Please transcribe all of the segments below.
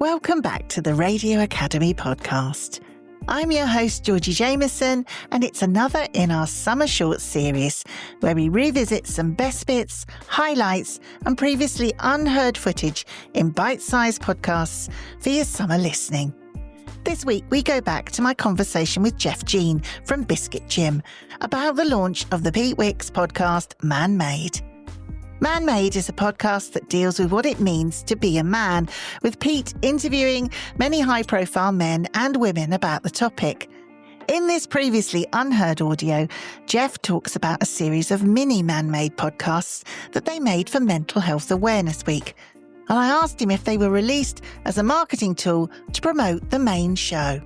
Welcome back to the Radio Academy podcast. I'm your host, Georgy Jameson, and it's another in our summer short series where we revisit some best bits, highlights, and previously unheard footage in bite-sized podcasts for your summer listening. This week, we go back to my conversation with Geoff Jein from Biscuit Jim about the launch of the Pete Wicks podcast, Man-Made. Man-Made is a podcast that deals with what it means to be a man, with Pete interviewing many high-profile men and women about the topic. In this previously unheard audio, Geoff talks about a series of mini Man-Made podcasts that they made for Mental Health Awareness Week. And I asked him if they were released as a marketing tool to promote the main show.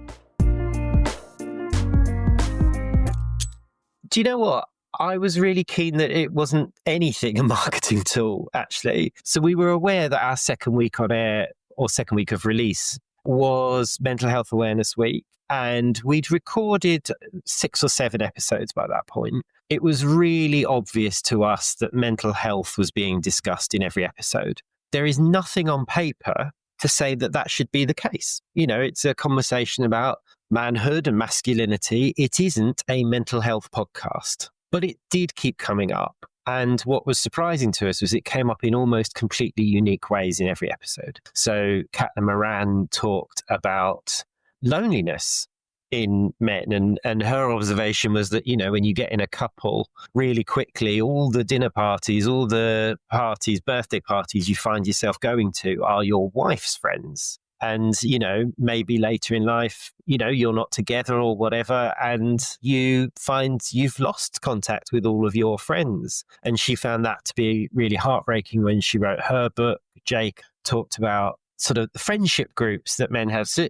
Do you know what? I was really keen that it wasn't anything a marketing tool, actually. So we were aware that our second week on air, or second week of release, was Mental Health Awareness Week. And we'd recorded 6 or 7 episodes by that point. It was really obvious to us that mental health was being discussed in every episode. There is nothing on paper to say that that should be the case. You know, it's a conversation about manhood and masculinity. It isn't a mental health podcast. But it did keep coming up. And what was surprising to us was it came up in almost completely unique ways in every episode. So Katna Moran talked about loneliness in men. And her observation was that, you know, when you get in a couple really quickly, all the dinner parties, all the parties, birthday parties you find yourself going to are your wife's friends. And, you know, maybe later in life, you know, you're not together or whatever, and you find you've lost contact with all of your friends. And she found that to be really heartbreaking when she wrote her book. Jake talked about sort of the friendship groups that men have. So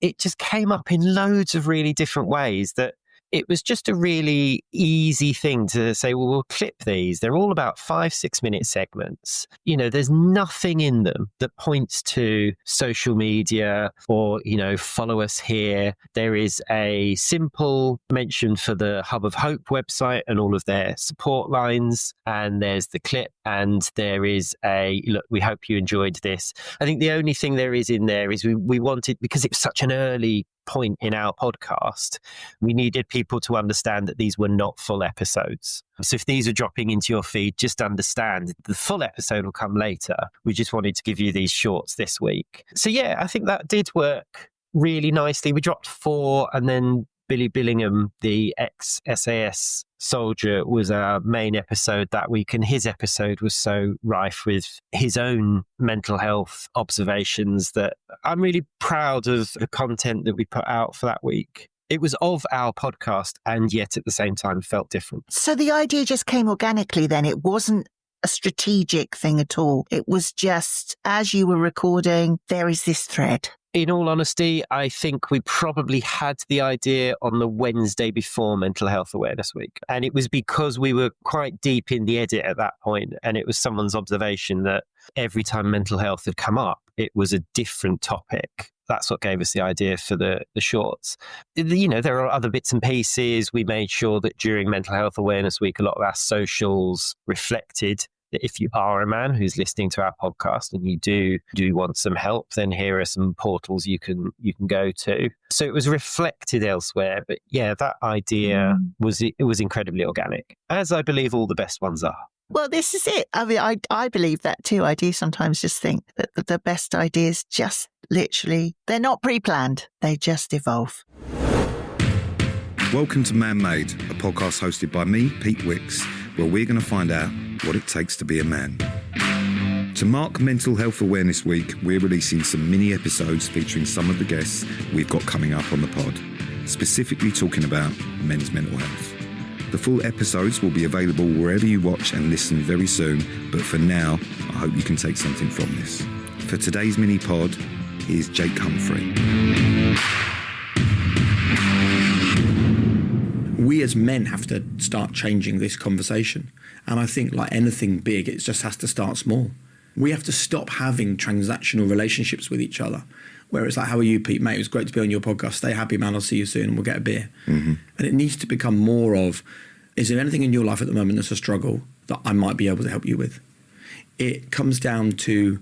it just came up in loads of really different ways that it was just a really easy thing to say, well, we'll clip these. They're all about 5-6 minute segments. You know, there's nothing in them that points to social media or, you know, follow us here. There is a simple mention for the Hub of Hope website and all of their support lines. And there's the clip, and there is a, look, we hope you enjoyed this. I think the only thing there is in there is we wanted, because it was such an early point in our podcast, we needed people to understand that these were not full episodes. So if these are dropping into your feed, just understand the full episode will come later. We just wanted to give you these shorts this week. So yeah, I think that did work really nicely. We dropped 4, and then Billy Billingham, the ex-SAS soldier, was our main episode that week. And his episode was so rife with his own mental health observations that I'm really proud of the content that we put out for that week. It was of our podcast, and yet at the same time felt different. So the idea just came organically then. It wasn't a strategic thing at all. It was just, as you were recording, there is this thread. In all honesty, I think we probably had the idea on the Wednesday before Mental Health Awareness Week. And it was because we were quite deep in the edit at that point. And it was someone's observation that every time mental health had come up, it was a different topic. That's what gave us the idea for the shorts. You know, there are other bits and pieces. We made sure that during Mental Health Awareness Week, a lot of our socials reflected that if you are a man who's listening to our podcast and you do want some help, then here are some portals you can go to. So it was reflected elsewhere. But yeah, that idea was incredibly organic, as I believe all the best ones are. Well, this is it. I mean, I believe that too. I do sometimes just think that the best ideas just literally, they're not pre-planned. They just evolve. Welcome to Man-Made, a podcast hosted by me, Pete Wicks, where we're going to find out what it takes to be a man. To mark Mental Health Awareness Week, we're releasing some mini episodes featuring some of the guests we've got coming up on the pod, specifically talking about men's mental health. The full episodes will be available wherever you watch and listen very soon, but for now, I hope you can take something from this. For today's mini pod, here's Jake Humphrey. We as men have to start changing this conversation. And I think like anything big, it just has to start small. We have to stop having transactional relationships with each other, where it's like, how are you, Pete? Mate, it was great to be on your podcast. Stay happy, man. I'll see you soon and we'll get a beer. Mm-hmm. And it needs to become more of, is there anything in your life at the moment that's a struggle that I might be able to help you with? It comes down to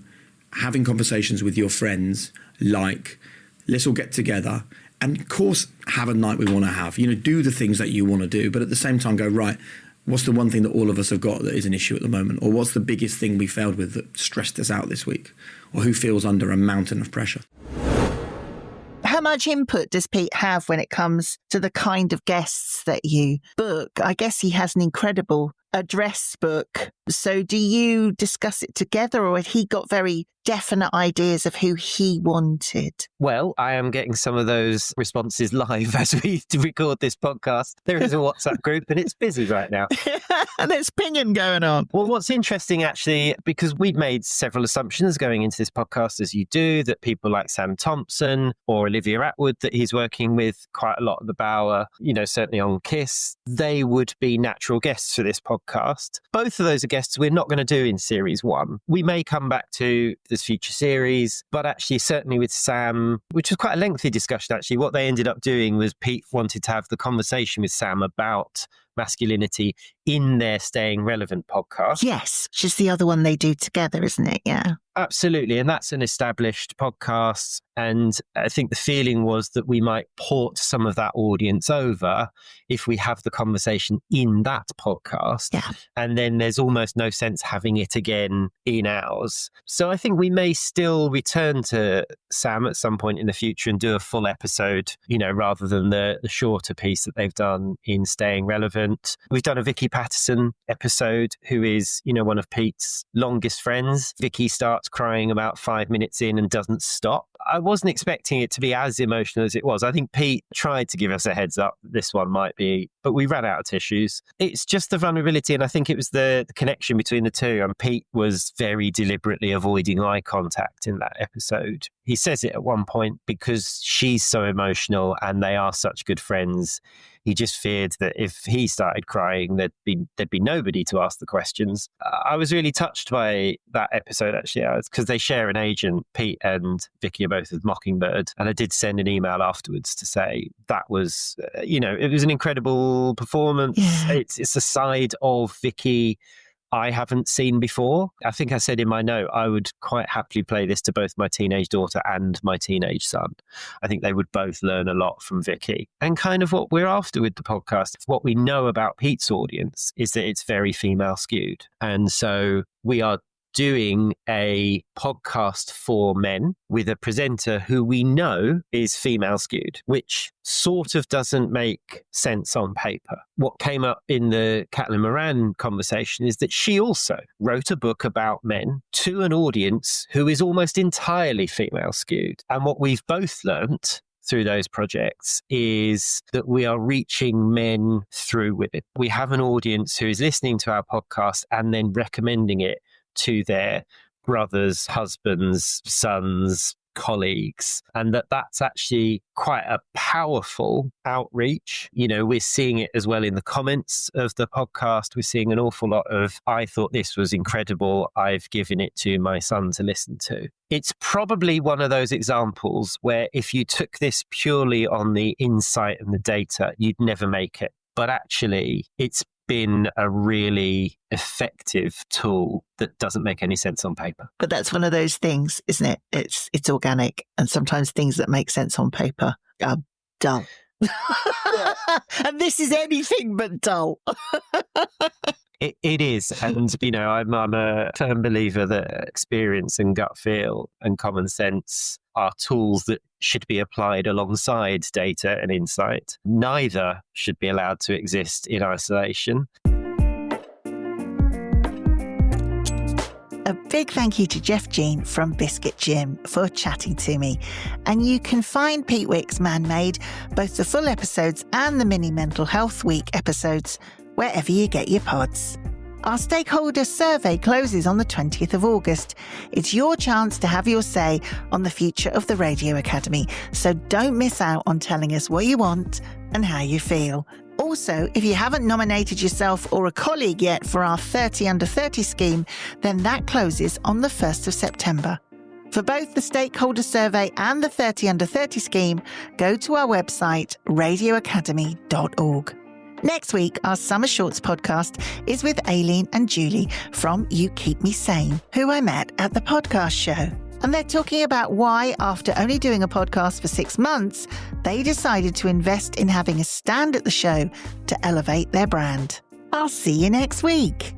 having conversations with your friends like, let's all get together and, of course, have a night we want to have. Do the things that you want to do, but at the same time go, right, what's the one thing that all of us have got that is an issue at the moment? Or what's the biggest thing we failed with that stressed us out this week? Or who feels under a mountain of pressure? How much input does Pete have when it comes to the kind of guests that you book? I guess he has an incredible address book. So do you discuss it together, or had he got very definite ideas of who he wanted? Well, I am getting some of those responses live as we record this podcast. There is a WhatsApp group and it's busy right now. And there's pinging going on. Well, what's interesting, actually, because we'd made several assumptions going into this podcast, as you do, that people like Sam Thompson or Olivia Atwood, that he's working with quite a lot at the Bower, certainly on KISS, they would be natural guests for this podcast. Both of those are guests we're not going to do in series 1. We may come back to this future series, but actually certainly with Sam, which was quite a lengthy discussion actually, what they ended up doing was Pete wanted to have the conversation with Sam about masculinity in their Staying Relevant podcast. Yes, which is the other one they do together, isn't it? Yeah. Absolutely. And that's an established podcast. And I think the feeling was that we might port some of that audience over if we have the conversation in that podcast. Yeah. And then there's almost no sense having it again in ours. So I think we may still return to Sam at some point in the future and do a full episode, rather than the shorter piece that they've done in Staying Relevant. We've done a Vicky Patterson episode, who is, one of Pete's longest friends. Vicky starts crying about 5 minutes in and doesn't stop. I wasn't expecting it to be as emotional as it was. I think Pete tried to give us a heads up this one might be, but we ran out of tissues. It's just the vulnerability, and I think it was the connection between the two. And Pete was very deliberately avoiding eye contact in that episode. He says it at one point because she's so emotional and they are such good friends. He just feared that if he started crying, there'd be nobody to ask the questions. I was really touched by that episode, actually, because they share an agent. Pete and Vicky are both with Mockingbird. And I did send an email afterwards to say that was, it was an incredible performance. Yeah. It's a side of Vicky I haven't seen before. I think I said in my note, I would quite happily play this to both my teenage daughter and my teenage son. I think they would both learn a lot from Vicky. And kind of what we're after with the podcast, what we know about Pete's audience is that it's very female skewed. And so we are doing a podcast for men with a presenter who we know is female skewed, which sort of doesn't make sense on paper. What came up in the Caitlin Moran conversation is that she also wrote a book about men to an audience who is almost entirely female skewed. And what we've both learnt through those projects is that we are reaching men through women. We have an audience who is listening to our podcast and then recommending it to their brothers, husbands, sons, colleagues, and that's actually quite a powerful outreach. We're seeing it as well in the comments of the podcast. We're seeing an awful lot of, I thought this was incredible, I've given it to my son to listen to. It's probably one of those examples where if you took this purely on the insight and the data, you'd never make it. But actually, it's been a really effective tool that doesn't make any sense on paper. But that's one of those things, isn't it? It's organic, and sometimes things that make sense on paper are dull. And this is anything but dull. It is. And, I'm a firm believer that experience and gut feel and common sense are tools that should be applied alongside data and insight. Neither should be allowed to exist in isolation. A big thank you to Geoff Jein from Biscuit Jim for chatting to me. And you can find Pete Wicks' Man-Made, both the full episodes and the mini Mental Health Week episodes, wherever you get your pods. Our stakeholder survey closes on the 20th of August. It's your chance to have your say on the future of the Radio Academy, so don't miss out on telling us what you want and how you feel. Also, if you haven't nominated yourself or a colleague yet for our 30 Under 30 scheme, then that closes on the 1st of September. For both the stakeholder survey and the 30 Under 30 scheme, go to our website, radioacademy.org. Next week, our Summer Shorts podcast is with Aileen and Julie from You Keep Me Sane, who I met at the podcast show. And they're talking about why, after only doing a podcast for 6 months, they decided to invest in having a stand at the show to elevate their brand. I'll see you next week.